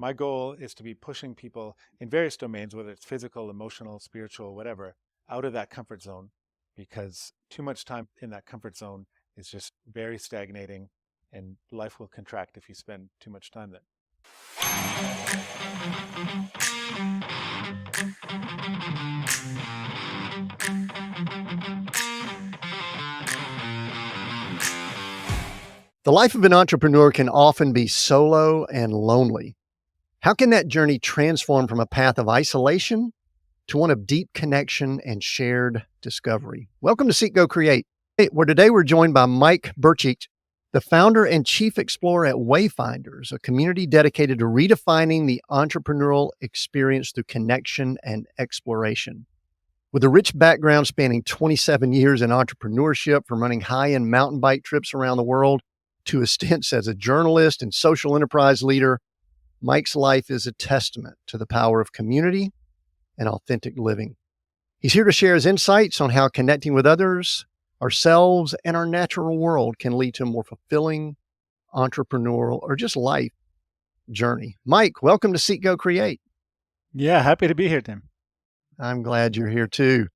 My goal is to be pushing people in various domains, whether it's physical, emotional, spiritual, whatever, out of that comfort zone, because too much time in that comfort zone is just very stagnating, and life will contract if you spend too much time there. The life of an entrepreneur can often be solo and lonely. How can that journey transform from a path of isolation to one of deep connection and shared discovery? Welcome to Seek, Go, Create, where today we're joined by Mike Brcic, the founder and chief explorer at Wayfinders, a community dedicated to redefining the entrepreneurial experience through connection and exploration. With a rich background spanning 27 years in entrepreneurship, from running high-end mountain bike trips around the world to his stints as a journalist and social enterprise leader, Mike's life is a testament to the power of community and authentic living. He's here to share his insights on how connecting with others, ourselves, and our natural world can lead to a more fulfilling entrepreneurial or just life journey. Mike, welcome to Seek, Go, Create. Yeah, happy to be here, Tim. I'm glad you're here too.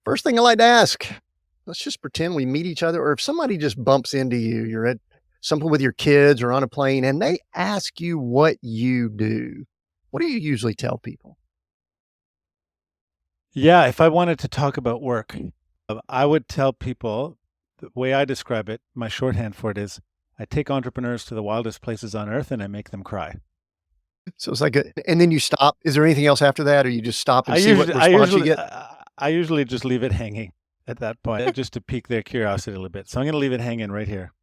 First thing I'd like to ask, let's just pretend we meet each other, or if somebody just bumps into you, you're at something with your kids or on a plane, and they ask you what you do. What do you usually tell people? Yeah, if I wanted to talk about work, I would tell people, the way I describe it, my shorthand for it is, I take entrepreneurs to the wildest places on earth and I make them cry. So it's like, and then you stop. Is there anything else after that, or you just stop and I see what usually, I response you usually, get? I usually just leave it hanging at that point, just to pique their curiosity a little bit. So I'm going to leave it hanging right here.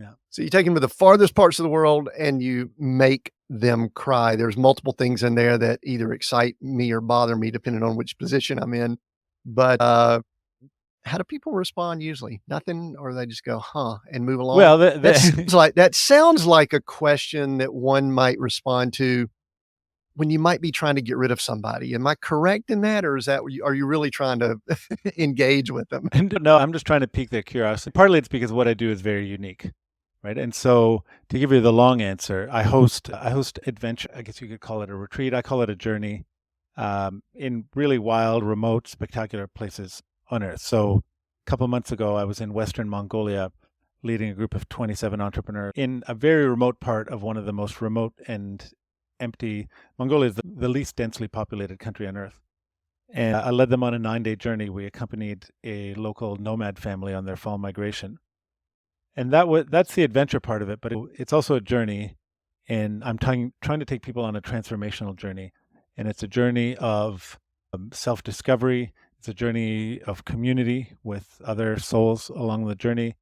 Yeah. So you take them to the farthest parts of the world and you make them cry. There's multiple things in there that either excite me or bother me, depending on which position I'm in. But how do people respond usually? Nothing, or they just go, huh, and move along? Well, That sounds like a question that one might respond to when you might be trying to get rid of somebody. Am I correct in that, or are you really trying to engage with them? no, I'm just trying to pique their curiosity. Partly it's because what I do is very unique, right? And so to give you the long answer, I host adventure. I guess you could call it a retreat. I call it a journey in really wild, remote, spectacular places on Earth. So a couple of months ago, I was in Western Mongolia leading a group of 27 entrepreneurs in a very remote part of one of the most remote and empty. Mongolia is the least densely populated country on Earth. And I led them on a 9-day journey. We accompanied a local nomad family on their fall migration. And that's the adventure part of it, but it's also a journey. And I'm trying to take people on a transformational journey. And it's a journey of self-discovery. It's a journey of community with other souls along the journey.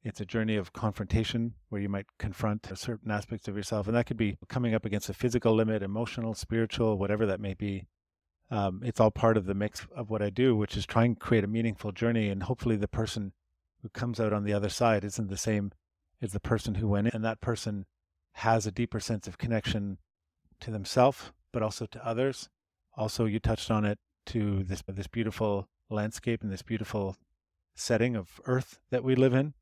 It's a journey of confrontation where you might confront certain aspects of yourself. And that could be coming up against a physical limit, emotional, spiritual, whatever that may be. It's all part of the mix of what I do, which is trying to create a meaningful journey. And hopefully the person who comes out on the other side isn't the same as the person who went in. And that person has a deeper sense of connection to themselves, but also to others. Also, you touched on it, to this beautiful landscape and this beautiful setting of Earth that we live in.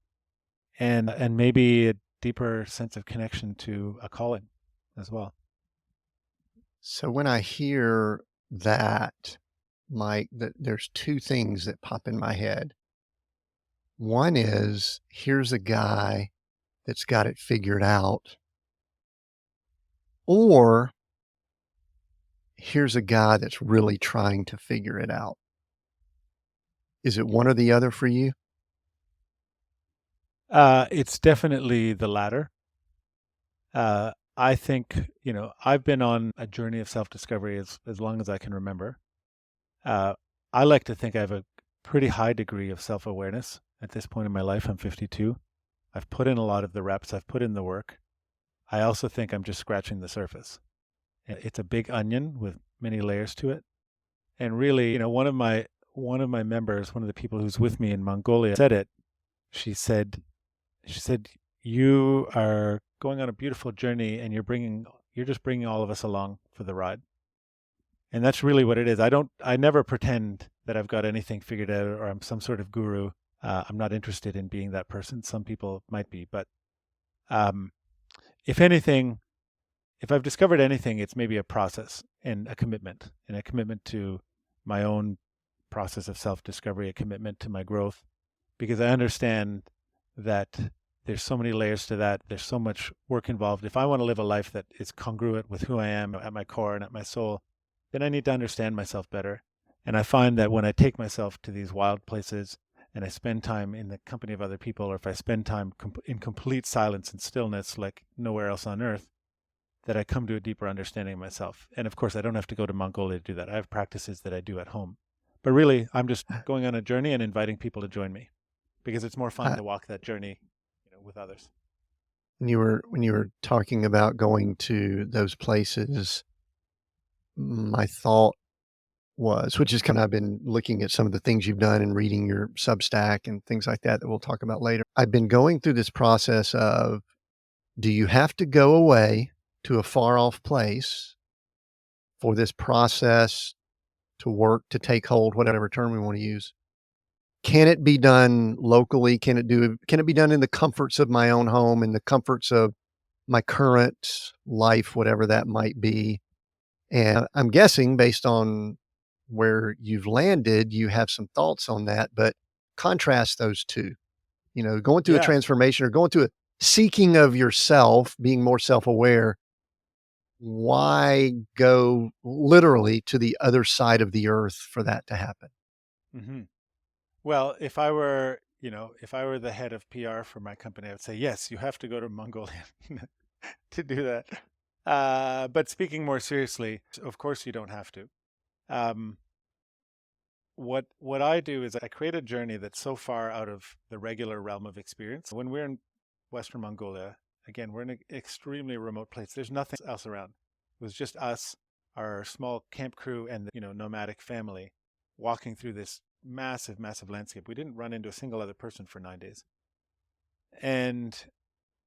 And maybe a deeper sense of connection to a calling as well. So when I hear that, Mike, that there's two things that pop in my head. One is, here's a guy that's got it figured out, or here's a guy that's really trying to figure it out. Is it one or the other for you? It's definitely the latter. I think, I've been on a journey of self-discovery as long as I can remember. I like to think I have a pretty high degree of self-awareness at this point in my life. I'm 52. I've put in a lot of the reps. I've put in the work. I also think I'm just scratching the surface. It's a big onion with many layers to it. And really, one of my members, one of the people who's with me in Mongolia said it. She said, you are going on a beautiful journey and you're just bringing all of us along for the ride. And that's really what it is. I never pretend that I've got anything figured out or I'm some sort of guru. I'm not interested in being that person. Some people might be, but if anything, if I've discovered anything, it's maybe a process and a commitment to my own process of self-discovery, a commitment to my growth, because I understand that there's so many layers to that. There's so much work involved. If I want to live a life that is congruent with who I am at my core and at my soul, then I need to understand myself better. And I find that when I take myself to these wild places and I spend time in the company of other people, or if I spend time in complete silence and stillness like nowhere else on earth, that I come to a deeper understanding of myself. And of course, I don't have to go to Mongolia to do that. I have practices that I do at home. But really, I'm just going on a journey and inviting people to join me because it's more fun I, to walk that journey, with others. when you were talking about going to those places, my thought was, which is kind of I've been looking at some of the things you've done and reading your Substack and things like that we'll talk about later. I've been going through this process of, do you have to go away to a far off place for this process to work, to take hold, whatever term we want to use? Can it be done locally? Can it be done in the comforts of my own home, in the comforts of my current life, whatever that might be? And I'm guessing based on where you've landed, you have some thoughts on that, but contrast those 2. Going through a Yeah. transformation or going through a seeking of yourself, being more self-aware, why go literally to the other side of the earth for that to happen? hmm Well, if I were the head of PR for my company, I would say, yes, you have to go to Mongolia to do that. But speaking more seriously, of course you don't have to. Um, what I do is I create a journey that's so far out of the regular realm of experience. When we're in Western Mongolia, again, we're in an extremely remote place. There's nothing else around. It was just us, our small camp crew, and the, nomadic family walking through this massive, massive landscape. We didn't run into a single other person for 9 days. And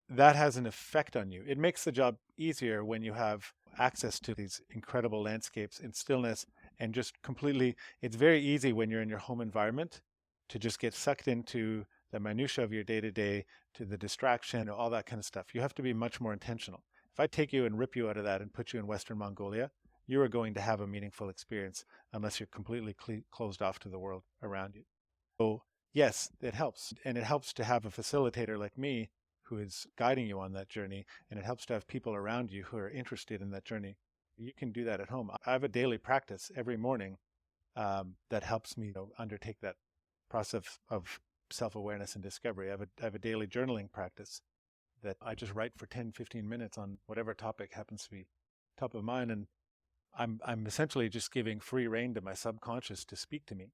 that has an effect on you. It makes the job easier when you have access to these incredible landscapes in stillness and just completely, it's very easy when you're in your home environment to just get sucked into the minutia of your day to day, to the distraction, all that kind of stuff. You have to be much more intentional. If I take you and rip you out of that and put you in Western Mongolia, you are going to have a meaningful experience unless you're completely closed off to the world around you. So yes, it helps. And it helps to have a facilitator like me who is guiding you on that journey. And it helps to have people around you who are interested in that journey. You can do that at home. I have a daily practice every morning that helps me undertake that process of self-awareness and discovery. I have a daily journaling practice that I just write for 10, 15 minutes on whatever topic happens to be top of mind. And I'm essentially just giving free rein to my subconscious to speak to me.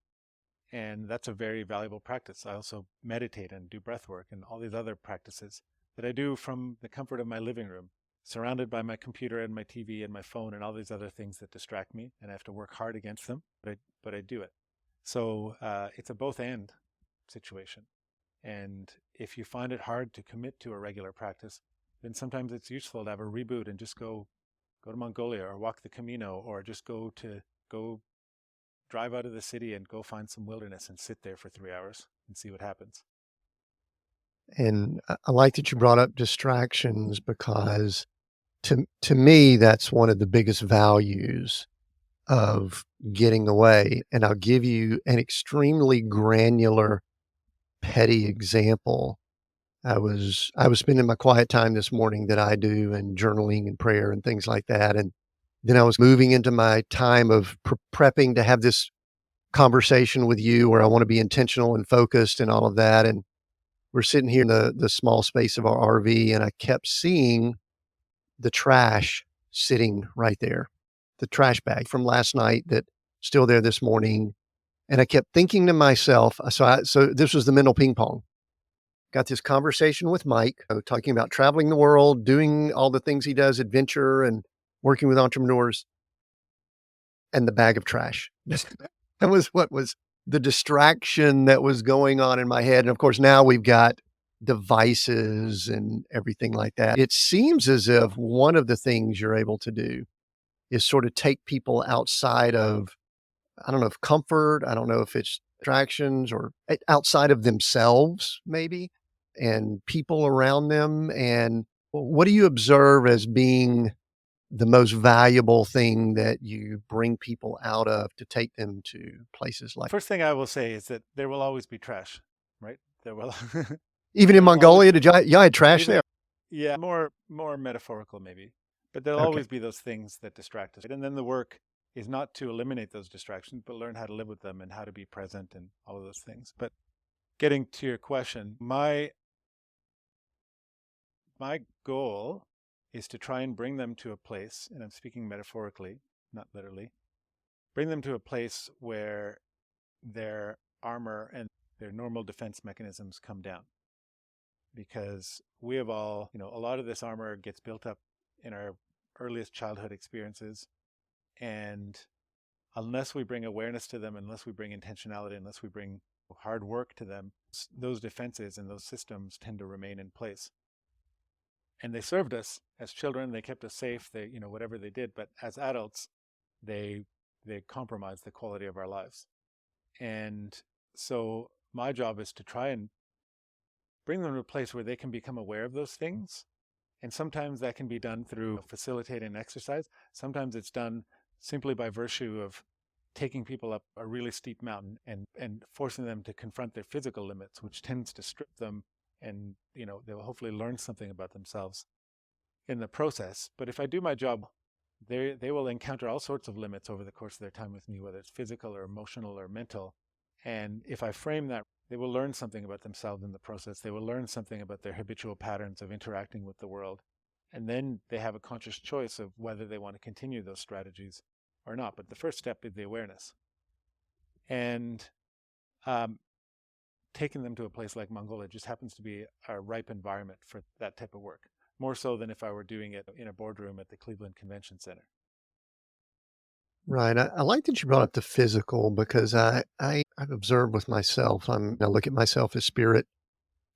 And that's a very valuable practice. I also meditate and do breath work and all these other practices that I do from the comfort of my living room, surrounded by my computer and my TV and my phone and all these other things that distract me. And I have to work hard against them, but I do it. So it's a both and situation. And if you find it hard to commit to a regular practice, then sometimes it's useful to have a reboot and just go to Mongolia or walk the Camino or just go drive out of the city and go find some wilderness and sit there for 3 hours and see what happens. And I like that you brought up distractions because to me, that's one of the biggest values of getting away. And I'll give you an extremely granular, petty example. I was spending my quiet time this morning that I do and journaling and prayer and things like that. And then I was moving into my time of prepping to have this conversation with you where I want to be intentional and focused and all of that. And we're sitting here in the small space of our RV, and I kept seeing the trash sitting right there, the trash bag from last night that still there this morning. And I kept thinking to myself, so this was the mental ping pong. Got this conversation with Mike, talking about traveling the world, doing all the things he does, adventure and working with entrepreneurs, and the bag of trash. That was what was the distraction that was going on in my head. And of course, now we've got devices and everything like that. It seems as if one of the things you're able to do is sort of take people outside of, I don't know if comfort, I don't know if it's distractions or outside of themselves, maybe, and people around them. And what do you observe as being the most valuable thing that you bring people out of to take them to places like First thing I will say is that there will always be trash, right? There will even in there will always Mongolia, did y'all had trash even there? yeah, more metaphorical maybe. But there'll Okay. always be those things that distract us. And then the work is not to eliminate those distractions, but learn how to live with them and how to be present and all of those things. But getting to your question, my goal is to try and bring them to a place, and I'm speaking metaphorically, not literally, bring them to a place where their armor and their normal defense mechanisms come down. Because we have all, a lot of this armor gets built up in our earliest childhood experiences. And unless we bring awareness to them, unless we bring intentionality, unless we bring hard work to them, those defenses and those systems tend to remain in place. And they served us as children. They kept us safe. They, whatever they did. But as adults, they they compromise the quality of our lives. And so my job is to try and bring them to a place where they can become aware of those things. And sometimes that can be done through facilitating exercise. Sometimes it's done simply by virtue of taking people up a really steep mountain and forcing them to confront their physical limits, which tends to strip them, and they'll hopefully learn something about themselves in the process. But if I do my job, they will encounter all sorts of limits over the course of their time with me, whether it's physical or emotional or mental. And if I frame that, they will learn something about themselves in the process. They will learn something about their habitual patterns of interacting with the world. And then they have a conscious choice of whether they want to continue those strategies or not. But the first step is the awareness. And um, taking them to a place like Mongolia just happens to be a ripe environment for that type of work, more so than if I were doing it in a boardroom at the Cleveland Convention Center. Right. I like that you brought up the physical because I've observed with myself. I look at myself as spirit,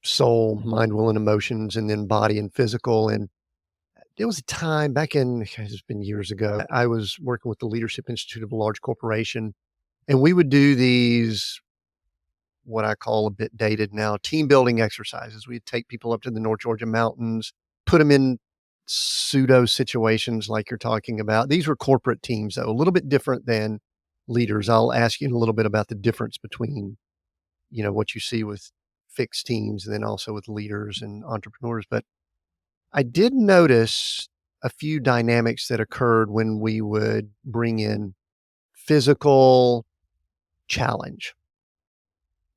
soul, mind, will, and emotions, and then body and physical. And there was a time back in, it's been years ago, I was working with the Leadership Institute of a large corporation, and we would do these, what I call a bit dated now, team building exercises. We'd take people up to the North Georgia mountains, put them in pseudo situations like you're talking about. These were corporate teams, though, a little bit different than leaders. I'll ask you in a little bit about the difference between, what you see with fixed teams and then also with leaders and entrepreneurs. But I did notice a few dynamics that occurred when we would bring in physical challenge.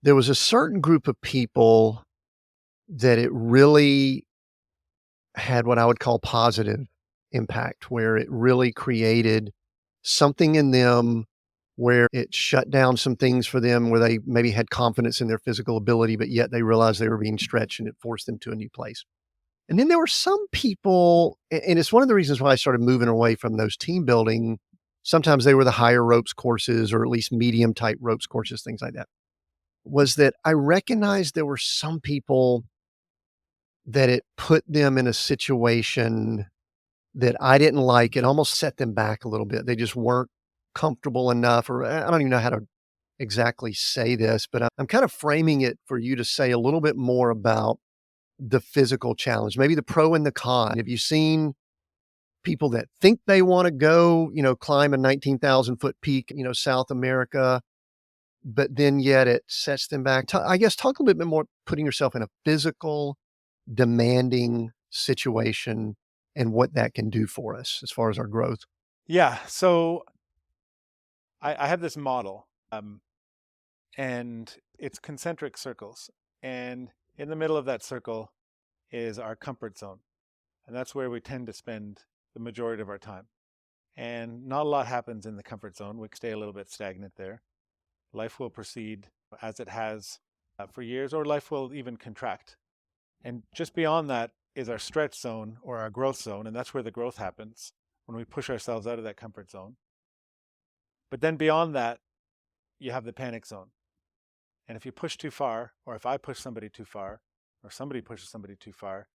There was a certain group of people that it really had what I would call positive impact, where it really created something in them where it shut down some things for them where they maybe had confidence in their physical ability, but yet they realized they were being stretched and it forced them to a new place. And then there were some people, and it's one of the reasons why I started moving away from those team building. Sometimes they were the higher ropes courses or at least medium type ropes courses, things like that. Was that I recognized there were some people that it put them in a situation that I didn't like. It almost set them back a little bit. They just weren't comfortable enough, or I don't even know how to exactly say this, but I'm kind of framing it for you to say a little bit more about the physical challenge, maybe the pro and the con. Have you seen people that think they want to go, climb a 19,000 foot peak, South America, but then yet it sets them back? I guess talk a little bit more, putting yourself in a physical, demanding situation and what that can do for us as far as our growth. Yeah. So I have this model, and it's concentric circles. And in the middle of that circle is our comfort zone. And that's where we tend to spend the majority of our time. And not a lot happens in the comfort zone. We stay a little bit stagnant there. Life will proceed as it has for years, or life will even contract. And just beyond that is our stretch zone or our growth zone. And that's where the growth happens when we push ourselves out of that comfort zone. But then beyond that, you have the panic zone. And if you push too far, or if I push somebody too far, or somebody pushes somebody too far,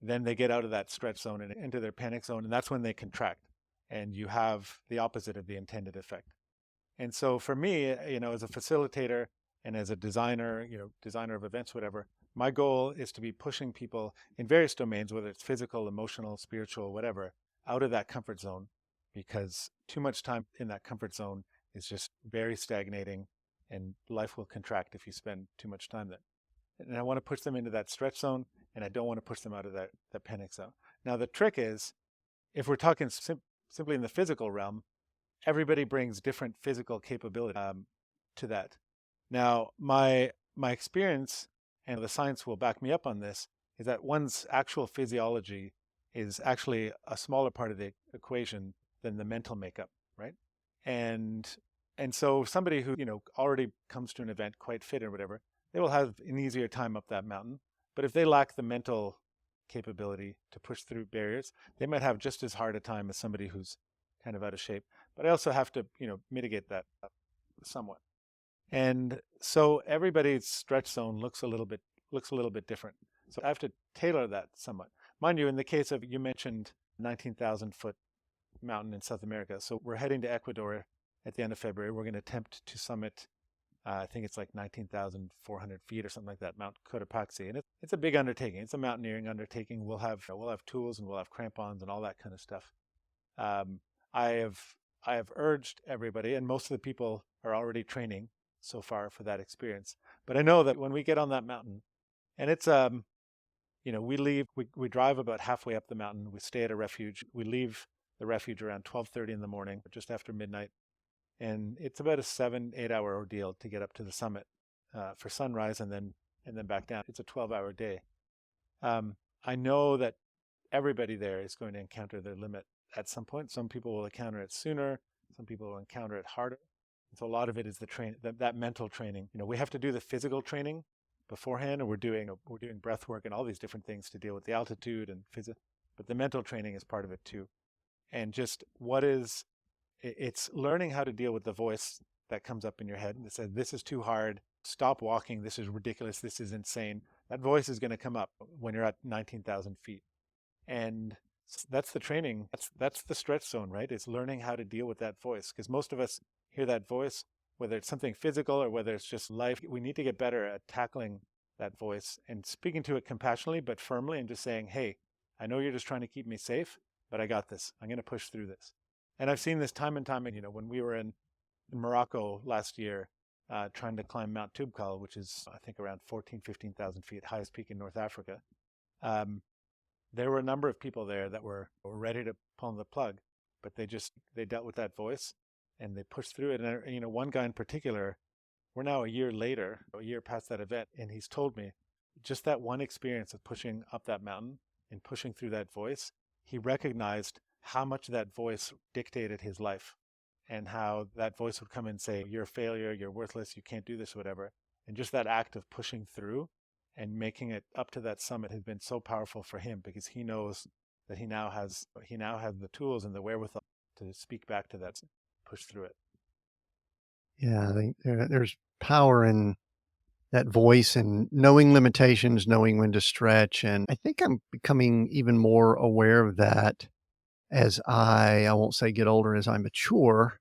then they get out of that stretch zone and into their panic zone. And that's when they contract. And you have the opposite of the intended effect. And so for me, as a facilitator and as a designer, designer of events, whatever, my goal is to be pushing people in various domains, whether it's physical, emotional, spiritual, whatever, out of that comfort zone, because too much time in that comfort zone is just very stagnating, and life will contract if you spend too much time there. And I want to push them into that stretch zone, and I don't want to push them out of that panic zone. Now, the trick is, if we're talking simply in the physical realm, everybody brings different physical capability to that. Now, my experience, and the science will back me up on this, is that one's actual physiology is actually a smaller part of the equation than the mental makeup, right? And and so somebody who, already comes to an event quite fit or whatever, they will have an easier time up that mountain. But if they lack the mental capability to push through barriers, they might have just as hard a time as somebody who's kind of out of shape. But I also have to, mitigate that somewhat. And so everybody's stretch zone looks a little bit different. So I have to tailor that somewhat. Mind you, in the case of, you mentioned 19,000-foot mountain in South America. So we're heading to Ecuador at the end of February. We're going to attempt to summit, I think it's like 19,400 feet or something like that, Mount Cotopaxi. And it's a big undertaking. It's a mountaineering undertaking. We'll have tools, and we'll have crampons and all that kind of stuff. I have urged everybody, and most of the people are already training so far for that experience. But I know that when we get on that mountain, and it's we drive about halfway up the mountain. We stay at a refuge. We leave the refuge around 12:30 in the morning, just after midnight, and it's about a 7-8 hour ordeal to get up to the summit for sunrise, and then back down. It's a 12-hour day. I know that everybody there is going to encounter their limit at some point. Some people will encounter it sooner. Some people will encounter it harder. And so a lot of it is that mental training. We have to do the physical training beforehand, and we're doing breath work and all these different things to deal with the altitude and physics. But the mental training is part of it too. And just it's learning how to deal with the voice that comes up in your head that says, this is too hard, stop walking, this is ridiculous, this is insane. That voice is going to come up when you're at 19,000 feet. And that's the training. That's the stretch zone, right? It's learning how to deal with that voice, because most of us hear that voice, whether it's something physical or whether it's just life. We need to get better at tackling that voice and speaking to it compassionately but firmly, and just saying, hey, I know you're just trying to keep me safe, but I got this. I'm going to push through this. And I've seen this time and time again. When we were in Morocco last year, trying to climb Mount Toubkal, which is, I think, around 15,000 feet, highest peak in North Africa. There were a number of people there that were ready to pull the plug, but they dealt with that voice and they pushed through it. And one guy in particular, we're now a year past that event, and he's told me just that one experience of pushing up that mountain and pushing through that voice, he recognized how much that voice dictated his life, and how that voice would come and say, you're a failure, you're worthless, you can't do this, whatever. And just that act of pushing through and making it up to that summit has been so powerful for him, because he knows that he now has the tools and the wherewithal to speak back to that, push through it. Yeah, I think there's power in that voice and knowing limitations, knowing when to stretch. And I think I'm becoming even more aware of that as I won't say get older, as I mature,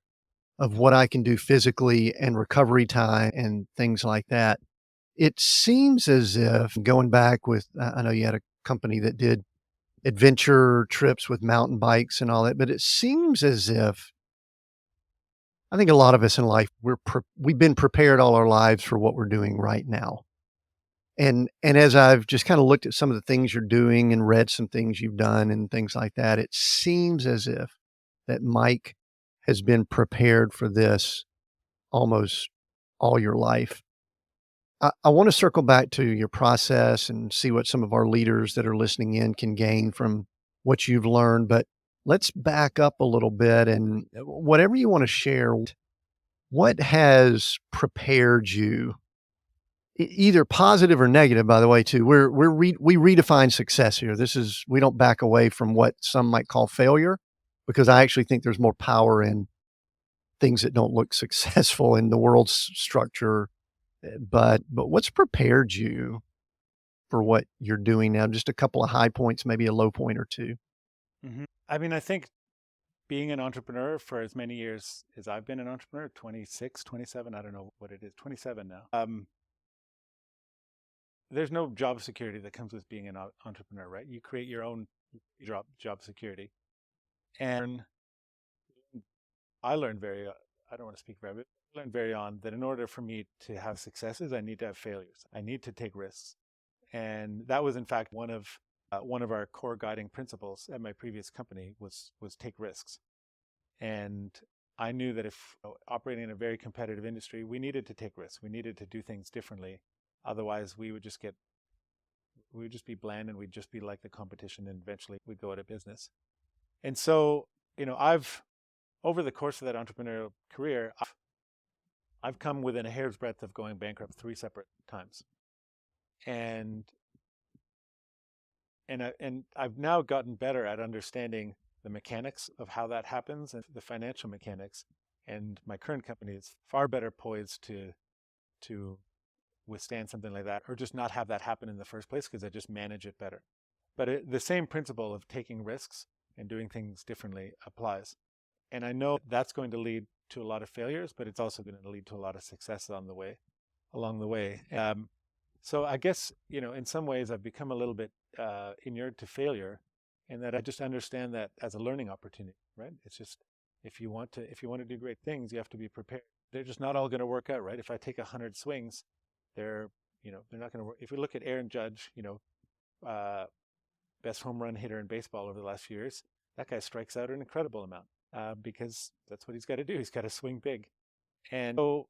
of what I can do physically and recovery time and things like that. It seems as if going back with, I know you had a company that did adventure trips with mountain bikes and all that, but it seems as if I think a lot of us in life, we've been prepared all our lives for what we're doing right now. And as I've just kind of looked at some of the things you're doing and read some things you've done and things like that, it seems as if that Mike has been prepared for this almost all your life. I want to circle back to your process and see what some of our leaders that are listening in can gain from what you've learned. But let's back up a little bit, and whatever you want to share, what has prepared you, either positive or negative, by the way, too. We redefine success here. We don't back away from what some might call failure, because I actually think there's more power in things that don't look successful in the world's structure. But what's prepared you for what you're doing now? Just a couple of high points, maybe a low point or two. I mean, I think being an entrepreneur for as many years as I've been an entrepreneur, 26, 27, I don't know what it is, 27 now. There's no job security that comes with being an entrepreneur, right? You create your own job security. And I learned I don't want to speak for everyone, I learned very on that in order for me to have successes, I need to have failures. I need to take risks. And that was in fact one of our core guiding principles at my previous company was take risks. And I knew that if operating in a very competitive industry, we needed to take risks. We needed to do things differently. Otherwise, we would just be bland and we'd just be like the competition, and eventually we'd go out of business. And so, I've over the course of that entrepreneurial career, I've come within a hair's breadth of going bankrupt three separate times, and and I've now gotten better at understanding the mechanics of how that happens and the financial mechanics. And my current company is far better poised to withstand something like that, or just not have that happen in the first place because I just manage it better. But the same principle of taking risks and doing things differently applies. And I know that's going to lead to a lot of failures, but it's also going to lead to a lot of success along the way. So I guess, in some ways I've become a little bit inured to failure, and that I just understand that as a learning opportunity, right? It's just, if you want to do great things, you have to be prepared. They're just not all going to work out, right? If I take 100 swings, they're, they're not going to work. If you look at Aaron Judge, best home run hitter in baseball over the last few years, that guy strikes out an incredible amount because that's what he's got to do. He's got to swing big. And so,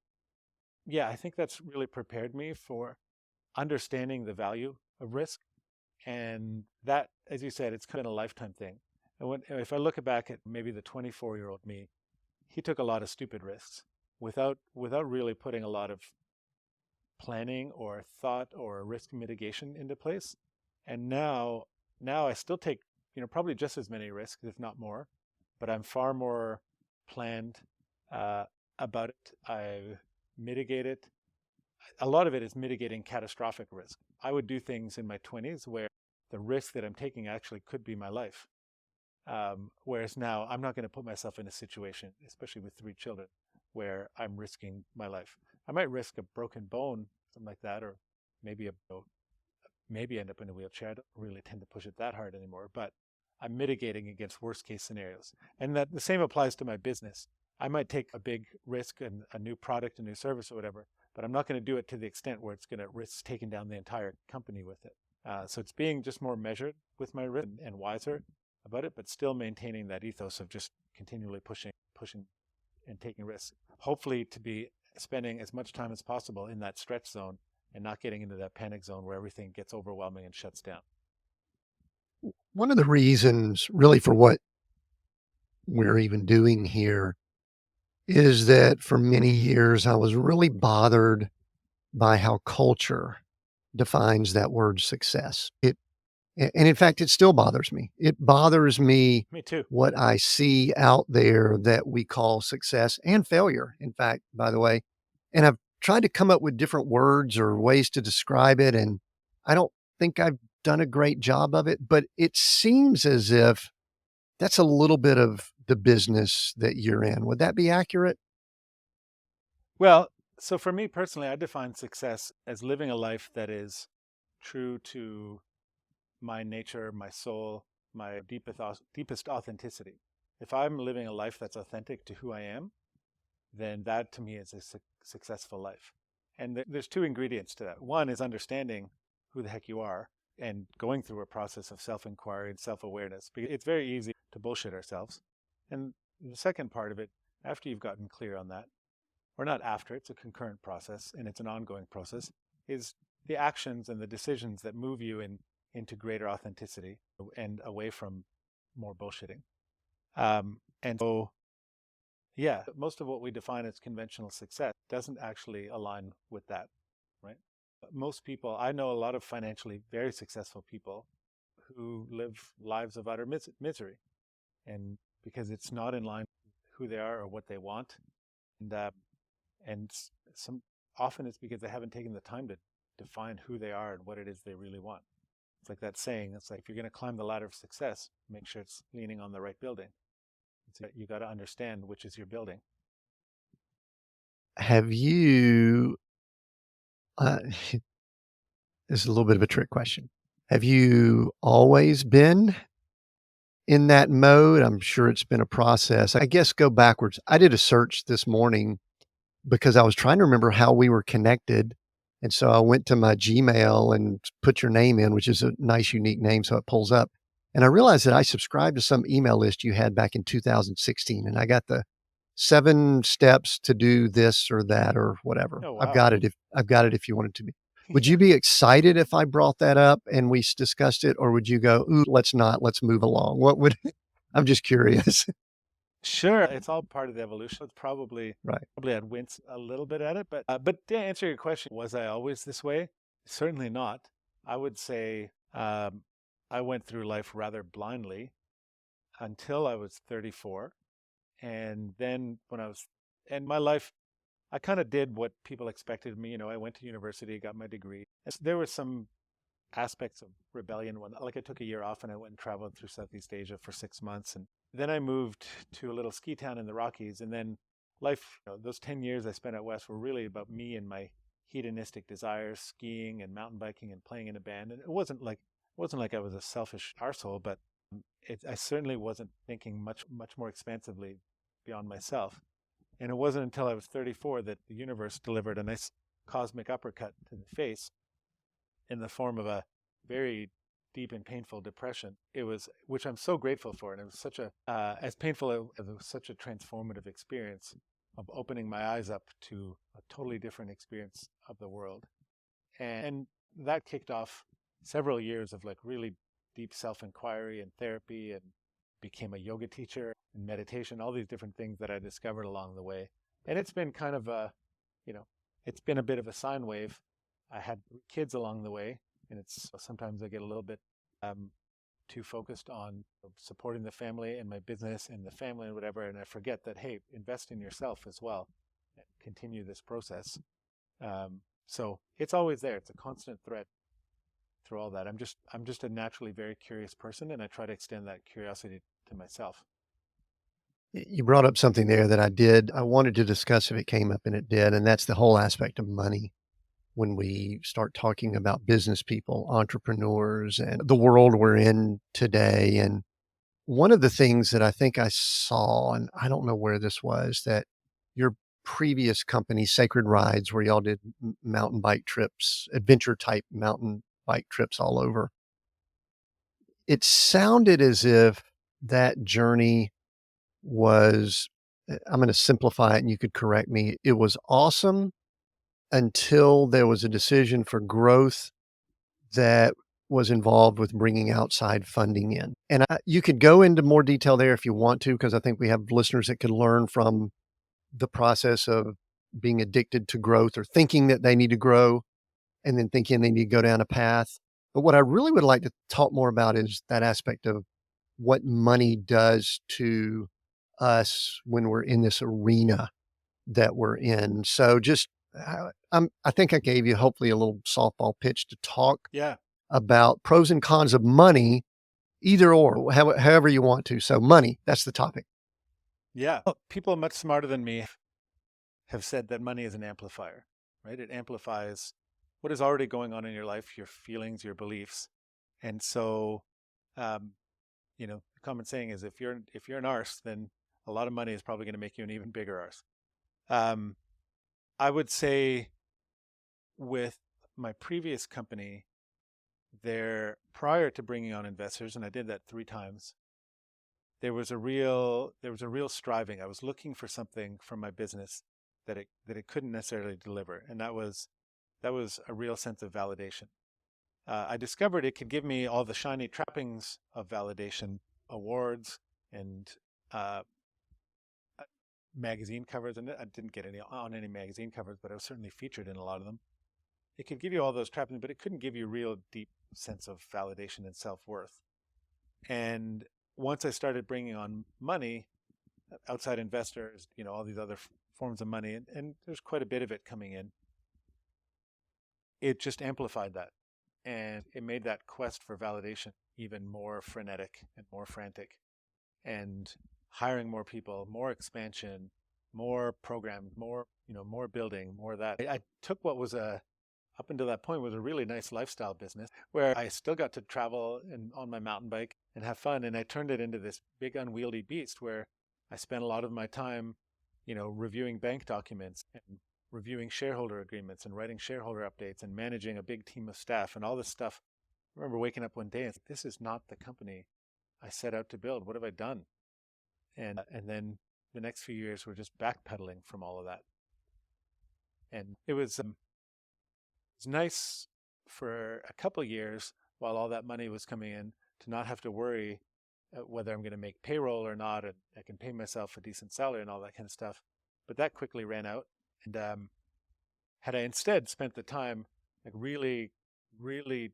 yeah, I think that's really prepared me for understanding the value of risk. And that, as you said, it's kind of a lifetime thing. And if I look back at maybe the 24-year-old me, he took a lot of stupid risks without really putting a lot of planning or thought or risk mitigation into place. And now I still take, probably just as many risks, if not more, but I'm far more planned about it. I mitigate it. A lot of it is mitigating catastrophic risk. I would do things in my 20s where the risk that I'm taking actually could be my life. Whereas now I'm not going to put myself in a situation, especially with three children, where I'm risking my life. I might risk a broken bone, something like that, or maybe maybe end up in a wheelchair. I don't really tend to push it that hard anymore, but I'm mitigating against worst case scenarios. And that the same applies to my business. I might take a big risk and a new product, a new service or whatever, but I'm not going to do it to the extent where it's going to risk taking down the entire company with it. So it's being just more measured with my risk and wiser about it, but still maintaining that ethos of just continually pushing and taking risks. Hopefully to be spending as much time as possible in that stretch zone and not getting into that panic zone where everything gets overwhelming and shuts down. One of the reasons, really, for what we're even doing here is that for many years I was really bothered by how culture defines that word success. And in fact, it still bothers me. It bothers me Me too. what I see out there that we call success and failure, in fact, by the way. And I've tried to come up with different words or ways to describe it, and I don't think I've done a great job of it, but it seems as if that's a little bit of the business that you're in. Would that be accurate? Well, so for me personally, I define success as living a life that is true to my nature, my soul, my deepest authenticity. If I'm living a life that's authentic to who I am, then that to me is a successful life. And there's two ingredients to that. One is understanding who the heck you are and going through a process of self-inquiry and self-awareness. Because it's very easy to bullshit ourselves. And the second part of it, after you've gotten clear on that, or not after, it's a concurrent process and it's an ongoing process, is the actions and the decisions that move you into greater authenticity and away from more bullshitting. And so, yeah, most of what we define as conventional success doesn't actually align with that, right? Most people, I know a lot of financially very successful people who live lives of utter misery, and because it's not in line with who they are or what they want, and and some often it's because they haven't taken the time to define who they are and what it is they really want. It's like that saying. It's like if you're going to climb the ladder of success, make sure it's leaning on the right building. You got to understand which is your building. Have you, this is a little bit of a trick question. Have you always been in that mode? I'm sure it's been a process. I guess go backwards. I did a search this morning because I was trying to remember how we were connected. And so I went to my Gmail and put your name in, which is a nice, unique name. So it pulls up. And I realized that I subscribed to some email list you had back in 2016. And I got the 7 steps to do this or that or whatever. Oh, I've wow. got it if you wanted to be. Would you Yeah. be excited if I brought that up and we discussed it? Or would you go, ooh, let's not, let's move along? What would, I'm just curious. Sure. It's all part of the evolution. It's Right. probably I'd wince a little bit at it, but to answer your question, was I always this way? Certainly not. I would say I went through life rather blindly until I was 34. And then and my life, I kind of did what people expected of me. I went to university, got my degree. There were some aspects of rebellion when, like, I took a year off and I went and traveled through Southeast Asia for 6 months. And then I moved to a little ski town in the Rockies. And then those 10 years I spent out west were really about me and my hedonistic desires, skiing and mountain biking and playing in a band. And it wasn't like I was a selfish arsehole, but I certainly wasn't thinking much more expansively beyond myself. And it wasn't until I was 34 that the universe delivered a nice cosmic uppercut to the face in the form of a very deep and painful depression. Which I'm so grateful for. And it was as painful as it was such a transformative experience of opening my eyes up to a totally different experience of the world. And that kicked off several years of like really deep self-inquiry and therapy, and became a yoga teacher and meditation, all these different things that I discovered along the way. And it's been kind of you know, it's been a bit of a sine wave. I had kids along the way, and it's sometimes I get a little bit um, too focused on supporting the family and my business and the family and whatever, and I forget that, hey, invest in yourself as well and continue this process. So it's always there. It's a constant thread through all that. I'm just a naturally very curious person, and I try to extend that curiosity to myself. You brought up something there that I wanted to discuss if it came up, and it did, and that's the whole aspect of money. When we start talking about business people, entrepreneurs, and the world we're in today. And one of the things that I think I saw, and I don't know where this was, that your previous company, Sacred Rides, where y'all did mountain bike trips, adventure type mountain bike trips all over, it sounded as if that journey was, I'm going to simplify it and you could correct me. It was awesome until there was a decision for growth that was involved with bringing outside funding in. And you could go into more detail there if you want to, because I think we have listeners that could learn from the process of being addicted to growth or thinking that they need to grow and then thinking they need to go down a path. But what I really would like to talk more about is that aspect of what money does to us when we're in this arena that we're in. So just, I think I gave you hopefully a little softball pitch to talk Yeah, about pros and cons of money, either or, however you want to. So money, that's the topic. yeah. People much smarter than me have said that money is an amplifier, right? It amplifies what is already going on in your life, your feelings, your beliefs. And so, um, the common saying is if you're an arse, then a lot of money is probably going to make you an even bigger arse. Um, I would say with my previous company, there prior to bringing on investors, and I did that 3 times, there was a real striving. I was looking for something from my business that it couldn't necessarily deliver, and that was a real sense of validation. I discovered it could give me all the shiny trappings of validation, awards, and uh, magazine covers. And I didn't get any magazine covers, but I was certainly featured in a lot of them. It could give you all those trappings, but it couldn't give you a real deep sense of validation and self-worth. And once I started bringing on money, outside investors, all these other forms of money, and there's quite a bit of it coming in, it just amplified that. And it made that quest for validation even more frenetic and more frantic. And hiring more people, more expansion, more programs, more building, more of that. I took what was a up until that point was a really nice lifestyle business where I still got to travel and on my mountain bike and have fun. And I turned it into this big unwieldy beast where I spent a lot of my time, reviewing bank documents and reviewing shareholder agreements and writing shareholder updates and managing a big team of staff and all this stuff. I remember waking up one day and this is not the company I set out to build. What have I done? And then the next few years were just backpedaling from all of that. And it was nice for a couple of years while all that money was coming in to not have to worry whether I'm going to make payroll or not, and I can pay myself a decent salary and all that kind of stuff. But that quickly ran out. And had I instead spent the time like really, really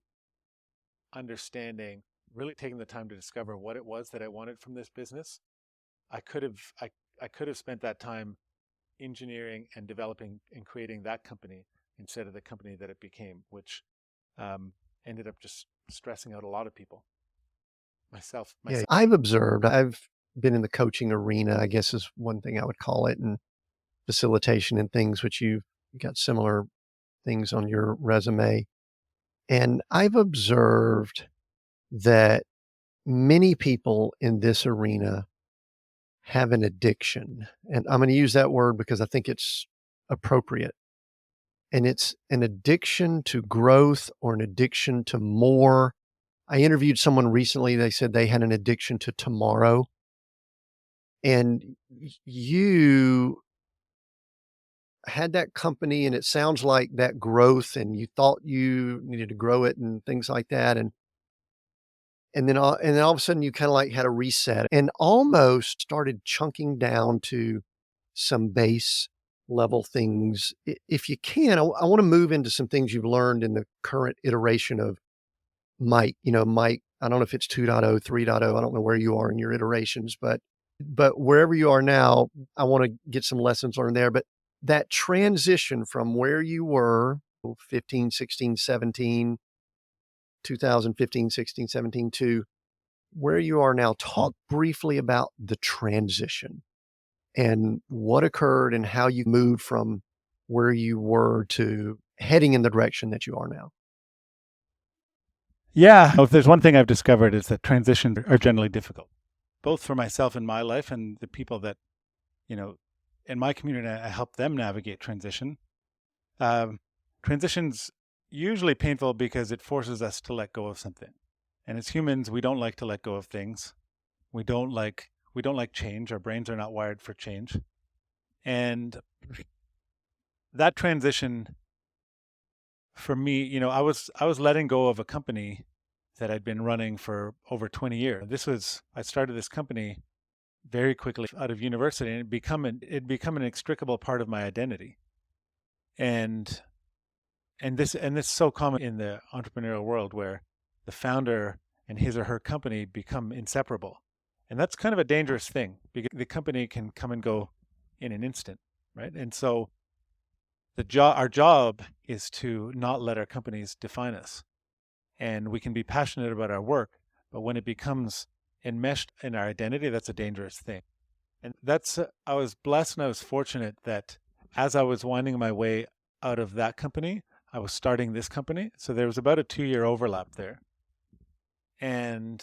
understanding, really taking the time to discover what it was that I wanted from this business, I could have spent that time engineering and developing and creating that company instead of the company that it became, which ended up just stressing out a lot of people. Myself. Yeah, I've been in the coaching arena, I guess is one thing I would call it, and facilitation and things, which you've got similar things on your resume. And I've observed that many people in this arena have an addiction. And I'm going to use that word because I think it's appropriate. And it's an addiction to growth or an addiction to more. I interviewed someone recently. They said they had an addiction to tomorrow. And you had that company, and it sounds like that growth, and you thought you needed to grow it and things like that. And then all of a sudden you kind of like had a reset and almost started chunking down to some base level things. If you can, I want to move into some things you've learned in the current iteration of Mike. Mike, I don't know if it's 2.0, 3.0. I don't know where you are in your iterations, but wherever you are now, I want to get some lessons learned there. But that transition from where you were 15, 16, 17, 2015, 16, 17 to where you are now, talk briefly about the transition and what occurred and how you moved from where you were to heading in the direction that you are now. Yeah, if there's one thing I've discovered is that transitions are generally difficult, both for myself in my life and the people that, in my community, I help them navigate transition. Transition's usually painful because it forces us to let go of something. And as humans, we don't like to let go of things. We don't like change. Our brains are not wired for change. And that transition for me, I was letting go of a company that I'd been running for over 20 years. I started this company very quickly out of university, and it become an inextricable part of my identity. And this is so common in the entrepreneurial world where the founder and his or her company become inseparable. And that's kind of a dangerous thing because the company can come and go in an instant, right? And so our job is to not let our companies define us. And we can be passionate about our work, but when it becomes enmeshed in our identity, that's a dangerous thing. And I was blessed and I was fortunate that as I was winding my way out of that company, I was starting this company. So there was about a 2-year overlap there. And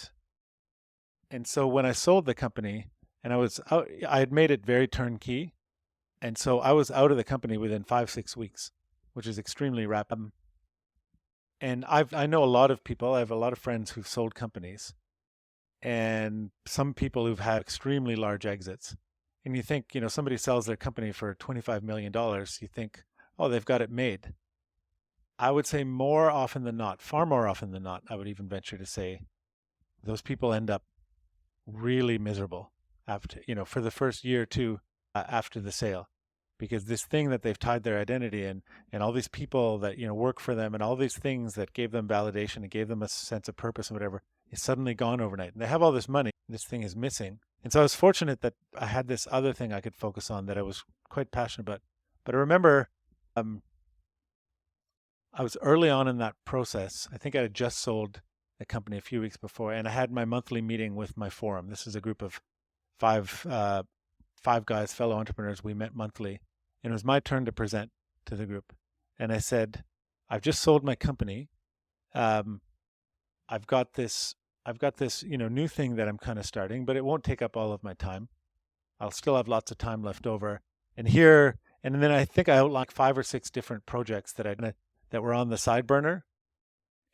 so when I sold the company and I had made it very turnkey. And so I was out of the company within 5-6 weeks, which is extremely rapid. And I know a lot of people. I have a lot of friends who've sold companies, and some people who've had extremely large exits. And you think, somebody sells their company for $25 million, you think, oh, they've got it made. I would say more often than not, far more often than not, I would even venture to say, those people end up really miserable after, for the first year or two after the sale. Because this thing that they've tied their identity in, and all these people that work for them, and all these things that gave them validation and gave them a sense of purpose and whatever, is suddenly gone overnight. And they have all this money, this thing is missing. And so I was fortunate that I had this other thing I could focus on that I was quite passionate about. But I remember I was early on in that process. I think I had just sold a company a few weeks before, and I had my monthly meeting with my forum. This is a group of five guys, fellow entrepreneurs. We met monthly. And it was my turn to present to the group. And I said, I've just sold my company. Um, I've got this, new thing that I'm kind of starting, but it won't take up all of my time. I'll still have lots of time left over. And here, and then I think I outlined 5 or 6 different projects that were on the side burner.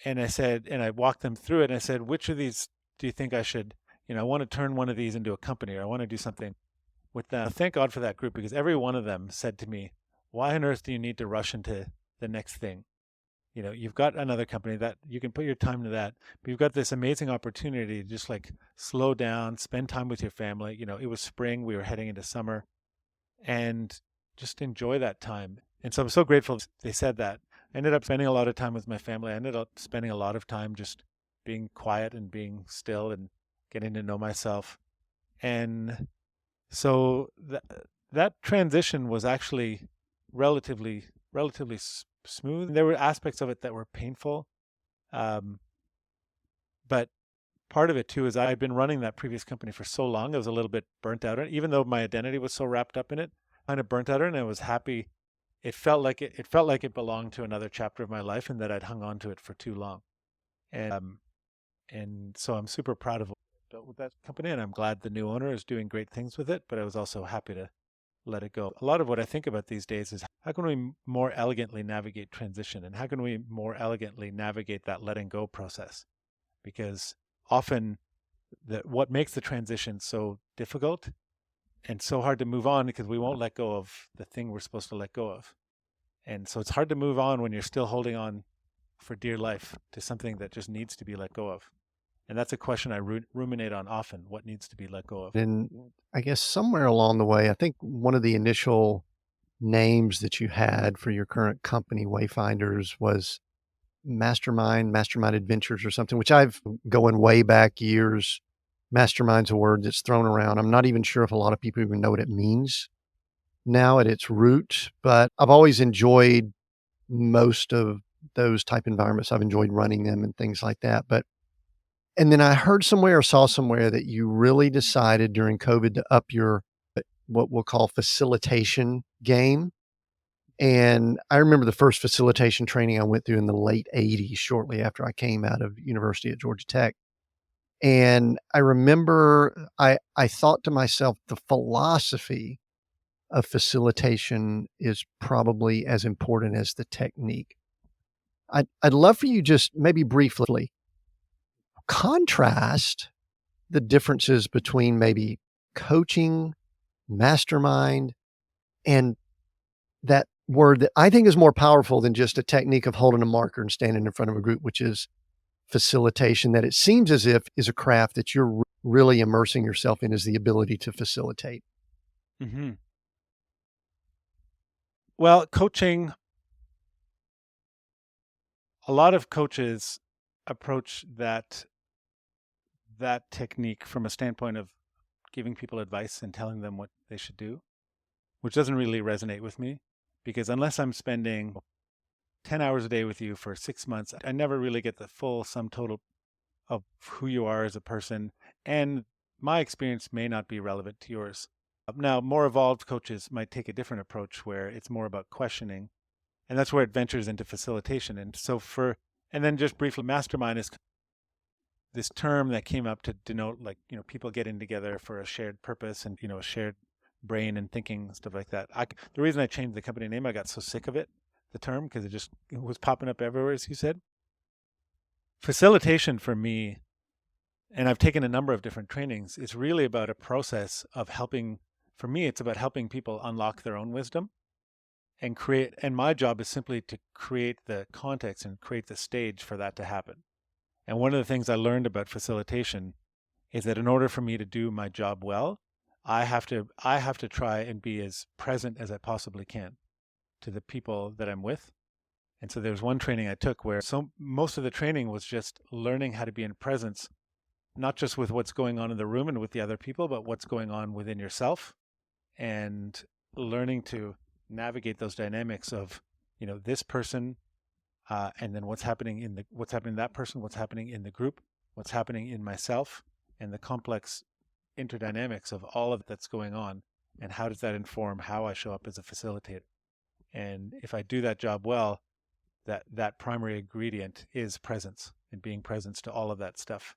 And I said, and I walked them through it. And I said, which of these do you think I should, I want to turn one of these into a company, or I want to do something with them. Thank God for that group, because every one of them said to me, why on earth do you need to rush into the next thing? You've got another company that you can put your time to that, but you've got this amazing opportunity to just like slow down, spend time with your family. It was spring, we were heading into summer, and just enjoy that time. And so I'm so grateful they said that. I ended up spending a lot of time with my family. I ended up spending a lot of time just being quiet and being still and getting to know myself. And so that transition was actually relatively smooth. There were aspects of it that were painful, um, but part of it too is I had been running that previous company for so long. I was a little bit burnt out on it, even though my identity was so wrapped up in it. Kind of burnt out on it, and I was happy. It felt like it belonged to another chapter of my life, and that I'd hung on to it for too long. And so I'm super proud of what I built with that company, and I'm glad the new owner is doing great things with it. But I was also happy to let it go. A lot of what I think about these days is how can we more elegantly navigate transition, and how can we more elegantly navigate that letting go process? Because often what makes the transition so difficult and so hard to move on, because we won't let go of the thing we're supposed to let go of. And so it's hard to move on when you're still holding on for dear life to something that just needs to be let go of. And that's a question I ruminate on often. What needs to be let go of? And I guess somewhere along the way, I think one of the initial names that you had for your current company, Wayfinders, was Mastermind Adventures or something, which I've going way back years. Mastermind's a word that's thrown around. I'm not even sure if a lot of people even know what it means now at its root, but I've always enjoyed most of those type environments. I've enjoyed running them and things like that. But and then I heard somewhere or saw somewhere that you really decided during COVID to up your what we'll call facilitation game. And I remember the first facilitation training I went through in the late '80s, shortly after I came out of university at Georgia Tech. And I remember I thought to myself, the philosophy of facilitation is probably as important as the technique. I'd love for you just maybe briefly contrast the differences between maybe coaching, mastermind, and that word that I think is more powerful than just a technique of holding a marker and standing in front of a group, which is facilitation, that it seems as if is a craft that you're really immersing yourself in, is the ability to facilitate. Hmm. Well, coaching, a lot of coaches approach that technique from a standpoint of giving people advice and telling them what they should do, which doesn't really resonate with me, because unless I'm spending 10 hours a day with you for 6 months, I never really get the full sum total of who you are as a person. And my experience may not be relevant to yours. Now, more evolved coaches might take a different approach where it's more about questioning. And that's where it ventures into facilitation. And then just briefly, mastermind is this term that came up to denote, like, people getting together for a shared purpose and, a shared brain and thinking, stuff like that. The reason I changed the company name, I got so sick of the term, because it was popping up everywhere, as you said. Facilitation for me, and I've taken a number of different trainings, is really about a process of helping. For me, it's about helping people unlock their own wisdom and my job is simply to create the context and create the stage for that to happen. And one of the things I learned about facilitation is that in order for me to do my job well, I have to try and be as present as I possibly can to the people that I'm with. And so there's one training I took where most of the training was just learning how to be in presence, not just with what's going on in the room and with the other people, but what's going on within yourself, and learning to navigate those dynamics of, this person, and then what's happening in that person, what's happening in the group, what's happening in myself, and the complex interdynamics of all of that's going on, and how does that inform how I show up as a facilitator. And if I do that job well, that primary ingredient is presence and being presence to all of that stuff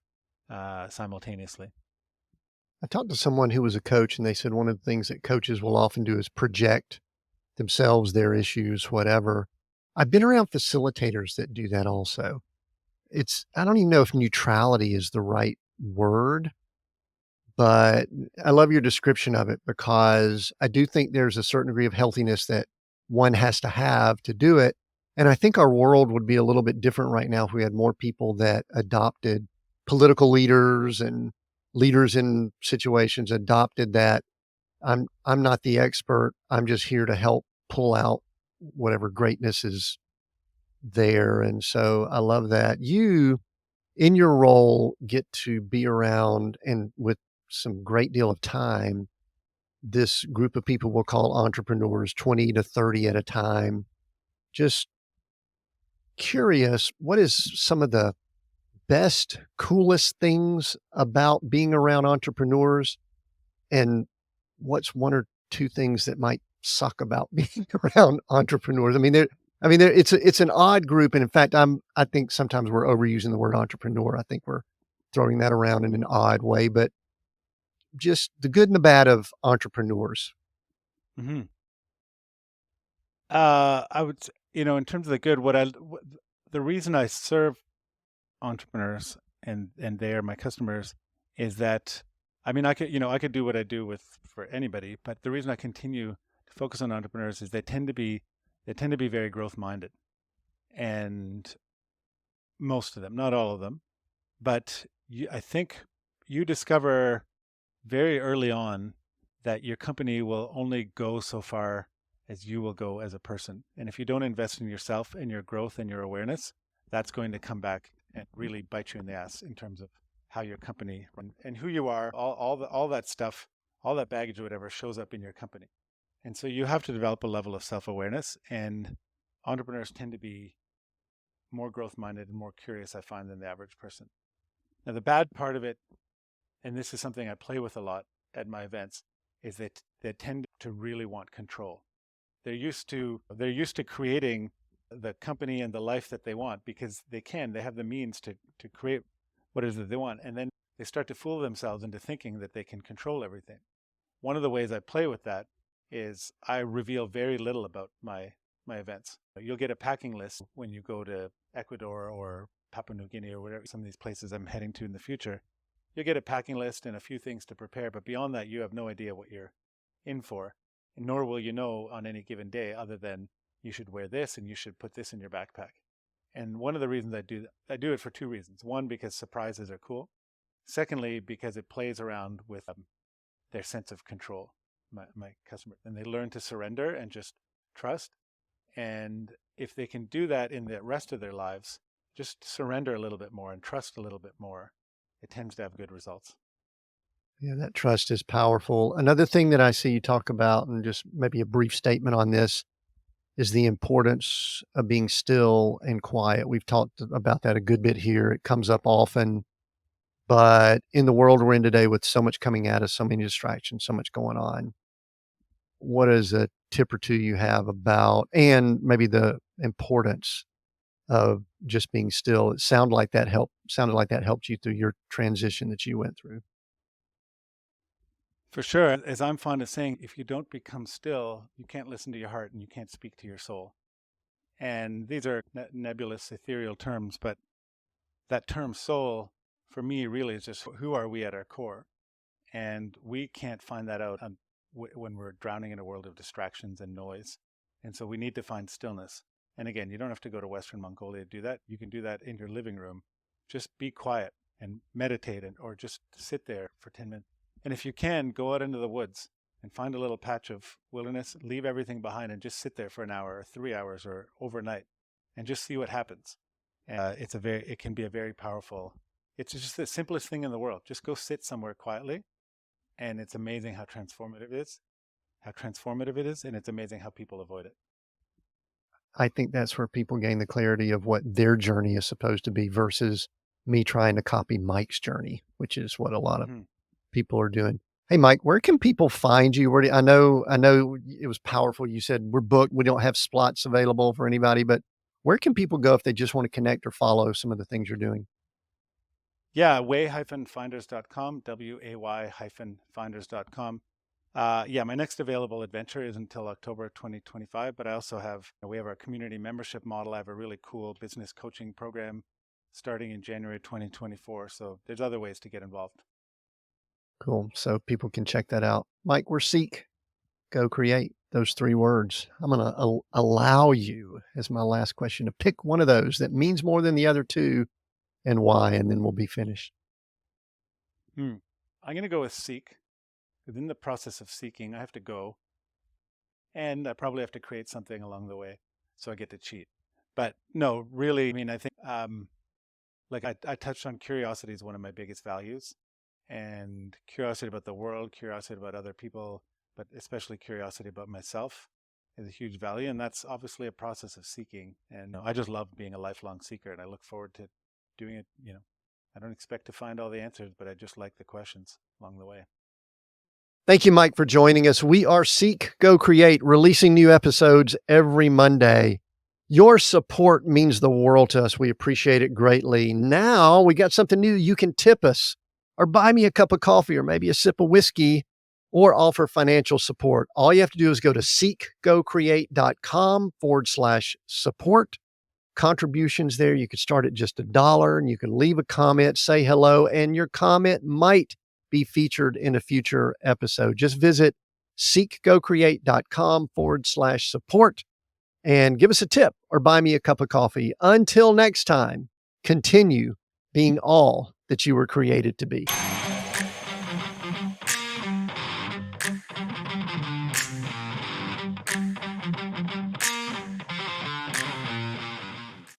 simultaneously. I talked to someone who was a coach, and they said one of the things that coaches will often do is project themselves, their issues, whatever. I've been around facilitators that do that also. I don't even know if neutrality is the right word, but I love your description of it because I do think there's a certain degree of healthiness that one has to have to do it. And I think our world would be a little bit different right now if we had more people that adopted political leaders and leaders in situations adopted that I'm not the expert. I'm just here to help pull out whatever greatness is there. And so I love that. You in your role get to be around and with some great deal of time, this group of people we'll call entrepreneurs, 20 to 30 at a time. Just curious, what is some of the best, coolest things about being around entrepreneurs? And what's one or two things that might suck about being around entrepreneurs? It's an odd group, and in fact, I think sometimes we're overusing the word entrepreneur. I think we're throwing that around in an odd way, but just the good and the bad of entrepreneurs. Hmm. I would, in terms of the good, the reason I serve entrepreneurs and they are my customers is that, I mean, I could do what I do for anybody, but the reason I continue to focus on entrepreneurs is they tend to be very growth minded, and most of them, not all of them, but I think you discover very early on that your company will only go so far as you will go as a person. And if you don't invest in yourself and your growth and your awareness, that's going to come back and really bite you in the ass in terms of how your company and who you are, all that stuff, all that baggage or whatever shows up in your company. And so you have to develop a level of self-awareness, and entrepreneurs tend to be more growth minded and more curious, I find, than the average person. Now, the bad part of it, and this is something I play with a lot at my events, is that they tend to really want control. They're used to creating the company and the life that they want because they have the means to create what it is that they want. And then they start to fool themselves into thinking that they can control everything. One of the ways I play with that is I reveal very little about my events. You'll get a packing list when you go to Ecuador or Papua New Guinea or whatever, some of these places I'm heading to in the future. You'll get a packing list and a few things to prepare, but beyond that, you have no idea what you're in for, nor will you know on any given day other than you should wear this and you should put this in your backpack. And one of the reasons I do it for two reasons. One, because surprises are cool. Secondly, because it plays around with their sense of control, my customers, and they learn to surrender and just trust. And if they can do that in the rest of their lives, just surrender a little bit more and trust a little bit more, it tends to have good results. Yeah, that trust is powerful. Another thing that I see you talk about, and just maybe a brief statement on this, is the importance of being still and quiet. We've talked about that a good bit here. It comes up often, but in the world we're in today with so much coming at us, so many distractions, so much going on, what is a tip or two you have about and maybe the importance of just being still? It sounded like that helped you through your transition that you went through. For sure, as I'm fond of saying, if you don't become still, you can't listen to your heart and you can't speak to your soul. And these are nebulous, ethereal terms, but that term soul for me really is just who are we at our core? And we can't find that out when we're drowning in a world of distractions and noise. And so we need to find stillness. And again, you don't have to go to Western Mongolia to do that. You can do that in your living room. Just be quiet and meditate or just sit there for 10 minutes. And if you can, go out into the woods and find a little patch of wilderness, leave everything behind and just sit there for an hour or 3 hours or overnight and just see what happens. It can be a very powerful, it's just the simplest thing in the world. Just go sit somewhere quietly, and it's amazing how transformative it is, and it's amazing how people avoid it. I think that's where people gain the clarity of what their journey is supposed to be versus me trying to copy Mike's journey, which is what a lot of Hmm. people are doing. Hey, Mike, where can people find you? I know it was powerful. You said we're booked. We don't have slots available for anybody, but Where can people go if they just want to connect or follow some of the things you're doing? Yeah, way-finders.com, way-finders.com. Yeah, my next available adventure is until October 2025, but I also we have our community membership model. I have a really cool business coaching program starting in January 2024. So there's other ways to get involved. Cool. So people can check that out. Mike, we're Seek, Go Create. Those 3 words. I'm going to allow you, as my last question, to pick one of those that means more than the other 2 and why, and then we'll be finished. I'm going to go with seek. Within the process of seeking, I have to go, and I probably have to create something along the way, so I get to cheat. But no, really, I mean, I think like I touched on curiosity is one of my biggest values, and curiosity about the world, curiosity about other people, but especially curiosity about myself is a huge value. And that's obviously a process of seeking. And I just love being a lifelong seeker, and I look forward to doing it. I don't expect to find all the answers, but I just like the questions along the way. Thank you, Mike, for joining us. We are Seek, Go Create, releasing new episodes every Monday. Your support means the world to us. We appreciate it greatly. Now we got something new. You can tip us or buy me a cup of coffee or maybe a sip of whiskey or offer financial support. All you have to do is go to seekgocreate.com/support. Contributions there. You could start at just $1 and you can leave a comment, say hello, and your comment might be featured in a future episode. Just visit seekgocreate.com/support and give us a tip or buy me a cup of coffee. Until next time, continue being all that you were created to be.